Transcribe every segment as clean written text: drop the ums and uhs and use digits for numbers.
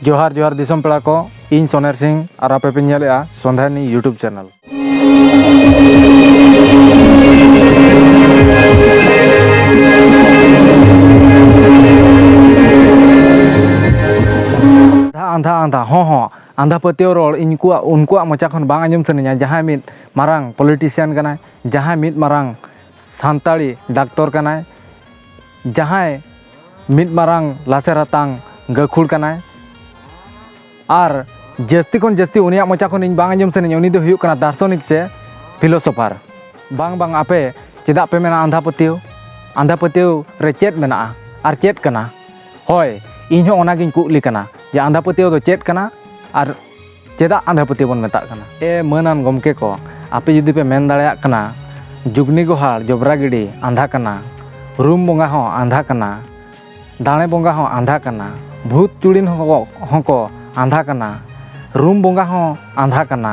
जोहार जोहार दिसम पेड़ा को इन सोनेर सिंह और आपे पे नेलेआ सोंधानी यूट्यूब चैनल। आंधा आंधा हाँ आंधा पतियो रोड उनको मचा खन बांग आंजम सनिया जहाँ मिद मारांग पॉलिटिशियन कनाय, जहाँ मिद मारांग सान्ताड़ी डाक्टर कनाय, जहाँ मिद मारांग लासेर हातांग गाखुड़ कनाय और जस्ती खन जस्ती उनिया मचा खन इन बांग आंजम सनिया उनी दो हुयुक कना दार्शनिक से फिलोसोफार। बांग बांग आपे चेदा पे मेना आंधा पतियो रे चेद मेना और चेद कना होय इन हो ओनागिन कुली कना जे आंधा पतियो दो चेद कना और चेदा आंधा पतियो बन मेता कना। ए मानान गमके को आपे जुदी पे मेन दाड़ेया कना जुगनी गोहाड़ जोब्रागिड़ी आंधा कना, रूम बोंगा हो आंधा कना, दाणे बोंगा हो आंधा कना, भूत चुड़िन होको आंधा कना, रूम बोंगा हो आंधा कना,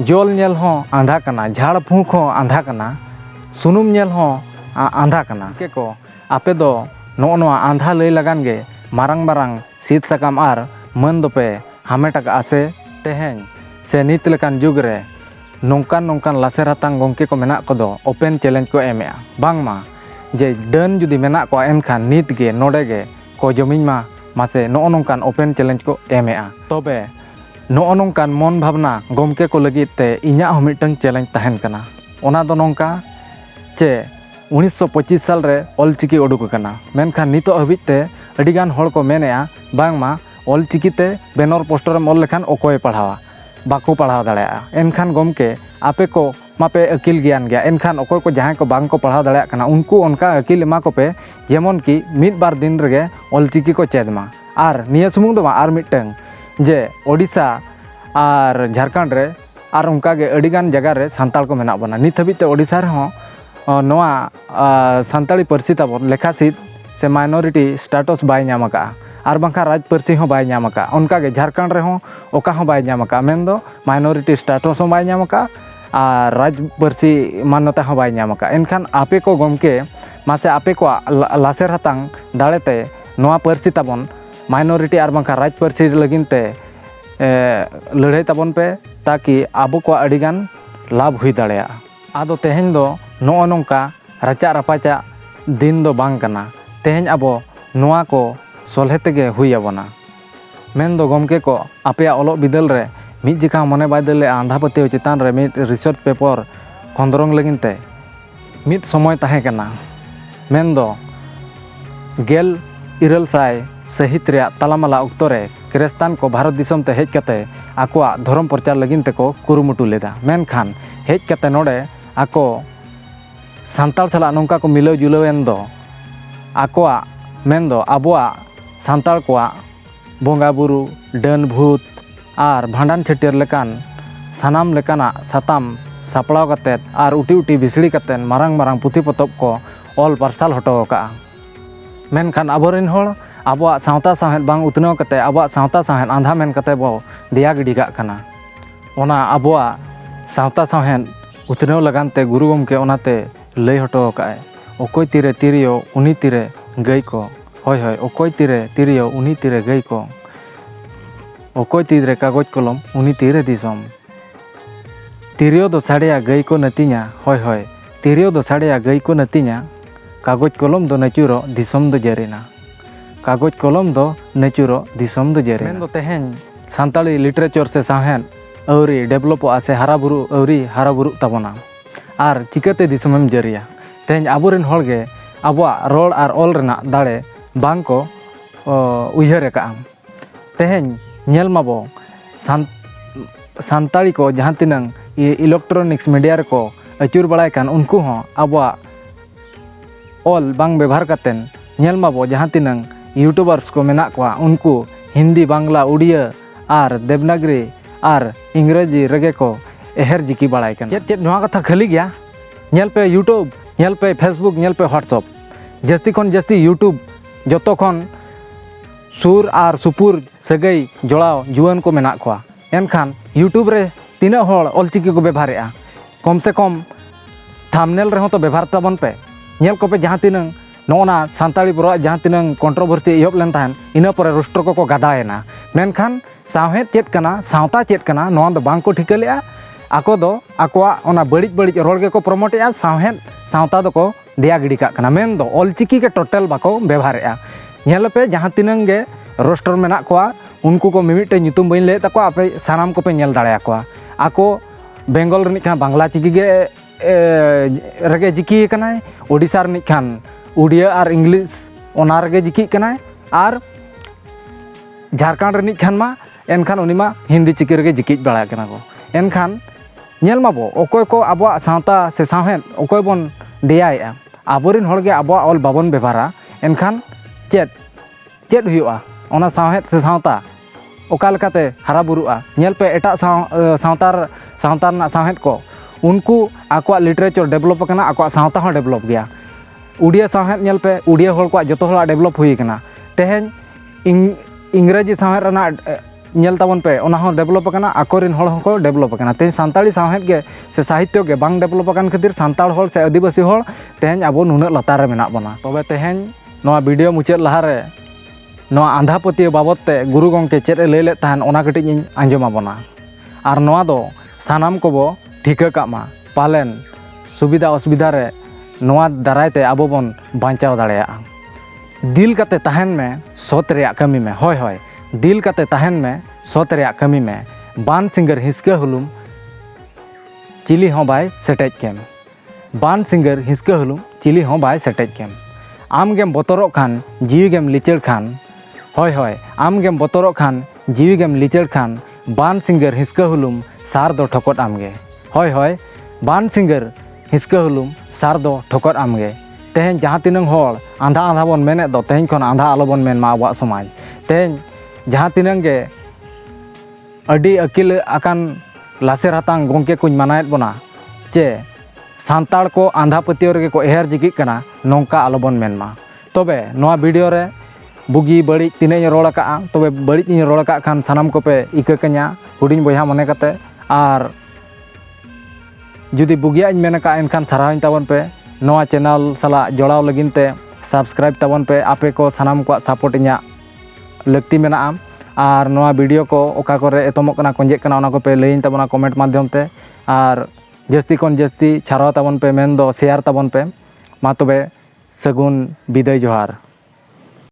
जल नेल हो आंधा कना, झाड़ फूक हो आंधा कना, सुनुम नेल हो आंधा कना। के को आपे दो नोआ आंधा लई लगान गे मारांग मारांग सीट सकाम आर मन दोपे हामेट आसे तेहें से नित लेकान जुग रे नोंकान नोंकान लासेर हातांग गंके को मेना को दो ओपेन चैलेंज को एमेआ बांगमा जे डन जुदी मेना को एनखान नित गे नोडे गे को जमीन मा मासे नो नोंकान ओपेन चैलेंज को एमेआ। तबे नो नोंकान मन भावना गमके को लगित ते इन्या हो मिटन चैलेंज तहन कना। ओना दो नोंका चे 1925 साल रे ऑलचिकी उडुक कना मेनखान नितो हबिते अडिगान हड़ को मेनेआ बांगमा ऑलचिकी ते बैनर पोस्टर में ऑल लेखान ओकोय पढ़ावा बाको पढ़ाव दाड़ेया। एनखान गमके आपे को मापे अकिल ज्ञान गया एनखान ओकोय को जहाँ को बांग को पढ़ाव दाड़ेया कना उनको उनका अकिल एमा को पे जेमन की मिद बार दिन रगे ऑलचिकी को चेदमा आर निया सुमुंग दो आर मिटंग जे ओडिशा आर झारखंड रे आर उनका गे अडिगान जगह रे सांताल को मेना बना नित हबिते ओडिशा रे हो नोआ सांताली पार्सी ताबन लेखासिद से माइनॉरिटी स्टेटस बाय नामका और बांखा राज पार्सी हो बाय नामका उनका गे झारखंड रे हो ओका हो बाय नामका मेन दो माइनॉरिटी स्टेटस हो बाय नामका और राज पार्सी मान्यता हो बाय नामका। एनखान आपे को गमके मासे आपे को लासेर हातांग दाड़ेते नोआ पार्सी ताबन माइनॉरिटी और बांखा राज पार्सी लगिनते लड़ाई ताबन पे ताकि आबो को अडिगान लाभ हुई दाड़ेया। आदो तेहें दो नो नोंका राचा रापाचा दिन दो बांग कना तेहें आबो नोआ को सोलहे तेगे हुई आबोना। मेन दो गमके को आपे ओलोग बिदल रे मिद जिका मने बायदले आंधा पतियो चितान रे मिद रिसर्च पेपर खंदरंग लगिनते मिद समय ताहे कना मेन दो गेल इरल साय सहित रे तालामाला उक्तो रे क्रिस्तान को भारत दिसम ते हेज कते आकोआ धर्म प्रचार लगिनते को कुरुमुटु लेदा। मेनखान हेज कते नोडे आको सांताल सला नोंका को मिलाव जुलावेन दो आकोआ मेन दो आबोआ सांताल कोआ बोंगा बुरु डन भूत और भांडान छटियर लेकान सानाम लेकाना साताम सापड़ाव कतेत और उटी उटी बिसड़ी कतेन मारांग मारांग पुथि पतब को ऑल पार्सल हटो का। मेनखान आबोरिन होड़ आबोआ सावता साहेद बांग उतनव कते आबोआ सावता साहेद आंधा मेन कते बो दिया गिडी काग कना। ओना आबोआ सावता साहेद उतनव लगानते गुरु गमके ओनाते लई हटो काए ओकोय तीरे तिरियो उनी तीरे गई को होय होय ओकोय तीरे तिरियो उनी तीरे गई को ओकोय तीरे कागज कलम उनी तीरे दिसम तिरियो दो साड़िया गई को नतिया होय होय तिरियो दो साड़िया गई को नतिया कागज कलम दो नचुरो दिसम दो जरीना कागज कलम दो नचुरो दिसम दो जरीना। मेन दो तेहें सांताली लिटरेचर से साहेन अवरी डेवलप आसे हाराबुरु अवरी हाराबुरु ताबोना और चिकाते दिसमम जरिया तेहें आबोरेन होड़गे आबोआ रोड और ऑल रेना दाड़े बांग को उयहर का तेहें नेल माबो सांताली को जहाँ तिनंग इलेक्ट्रॉनिक्स मीडिया को अचूर बड़ाय कान उनको हो आबोआ ऑल बांग व्यवहार कतेन नेल माबो जहाँ तिनंग यूट्यूबर्स को मेना कोआ उनको हिंदी बांग्ला उड़िया और देवनागरी और इंग्रेजी रगे को एहर जिकी बड़ाय कान चेद नोआ कथा खाली गया नेल पे यूट्यूब नेल पे फेसबुक नेल पे व्हाट्सएप जस्ती खन जस्ती यूट्यूब जोतो खन सुर और सुपुर सगई जोड़ाव जुआन को मेना कोआ एनखान यूट्यूब रे तीना होड़ ऑलचिकी को व्यवहारेआ कम से कम थामनेल रे हो तो व्यवहार ताबन पे नेल को पे जहाँ तिनंग नोना सांताली बरो जहाँ तिनंग कंट्रोवर्सी इहब लेन ताहन इना परे रोस्टर को गादायना मेनखान सावहेद चेद कना सावता चेद कना नोआ दो बांग को ठिका लेआ आको दो आकोआ ओना बड़िज बड़िज रोड के को प्रमोटेआ सावहेद सावता दो को दिया गिड़ी काग कना मेन दो ऑलचिकी के टोटल बाको व्यवहारेआ नेलपे जहां तिनंग गे रोस्टर मेना कोआ उनको को मिमिटे nyutum बइन ले तको आपे सानाम को पे नेल दाड़े आकोआ आको बेंगल रनिक खान बांग्ला चिकी गे रगे जिकी कनाय ओडिसा रनिक खान उड़िया और इंग्लिश ओना रगे जिकी कनाय और झारखंड रनिक खान मा एनखान उनिमा हिंदी चिकी रगे जिकी बड़ा कना को एनखान नेल माबो ओकोय को आबो सावता से सावहेद ओकोय बोन देयाएआ आबोरिन होड़गे आबो ऑल बाबन बेभारा एनखान चेद चेद हुआ ओना सावहेद से सावता ओका लेकाते हारा बुरुआ नेल पे एटा सावतार सावता सावहेद को उनको आकोआ लिटरेचर डेवलप करना आकोआ सावता हो डेवलप गया उड़िया सावहेद नेल पे उड़िया होड़ को जतो होड़ा डेवलप हुई कना तेहेन इंग्रेजी सावहेद रना नेल ताबन पे ओना हो डेवलप करना आकोरिन होड़ को डेवलप करना तेहेन सानताड़ी सावहेद गे से साहित्य गे बांग डेवलप करन खातिर सानताड़ होड़ से आदिवासी होड़ तेहेन आबो नुना लतार रे मेना बना तबे तेहेन नोआ वीडियो मुचाद लाहारे नोआ आंधापति बाबदते गुरु गंके चेद ए लैले ताहन ओना कटिज इन आंजमा बना और नोआ दो सानाम कोबो ठिका कामा पालेन सुविधा असुविधा रे नोआ दारायते आबो बन बांचाव दाड़ेया दिल काते ताहन में सोत रेया कमी में होय होय दिल काते ताहन में सोत रेया कमी में बान सिंगर हिसका हुलुम चिली हों बाय सेटेज केम बान सिंगर हिसका हुलुम चिली हों बाय सेटेज केम आम गेम बतरो खान जीवी गेम लिचड़ खान होय होय आम गेम बतरो खान जीवी गेम लिचड़ खान बान सिंगर हिसका हुलुम सार दो ठोकट आमगे होय होय बान सिंगर हिसका हुलुम सार दो ठोकट आमगे तेहेन जहाँ तिनंग होड़ आंधा आंधा बन मेने दो तेहेन खन आंधा आलो बन मेन मा आबो समाज तेहेन जहाँ तिनंग गे अडी अकिल आकान लासेर हातांग गोंके कुछ मनायत बना चे सानताड़ को आंधा पतियो रे को एहर जिकी कना नोंका आलो बन मेन मा तबे नोआ वीडियो रे बुगी बड़ी तिने रोड़ का तबे बड़ी रोड़ का खान सानाम को पे इका कन्या हुडिंग बयहा मने कते और जुदी बुगिया इन मेन का एनखान साराइन ताबन पे नोआ चैनल सला जोड़ाव लगिनते सब्सक्राइब ताबन पे आपे को सानाम को सपोर्ट इन्या लगती मेना और नोआ वीडियो को ओका करे एतमोक कना कोंजे कना ओना को पे लइन ताबना कमेंट माध्यम ते और जस्ती कोन जस्ती छाराव ताबन पे मेन दो शेयर ताबन पे मा तबे सगुन विदाय जोहार।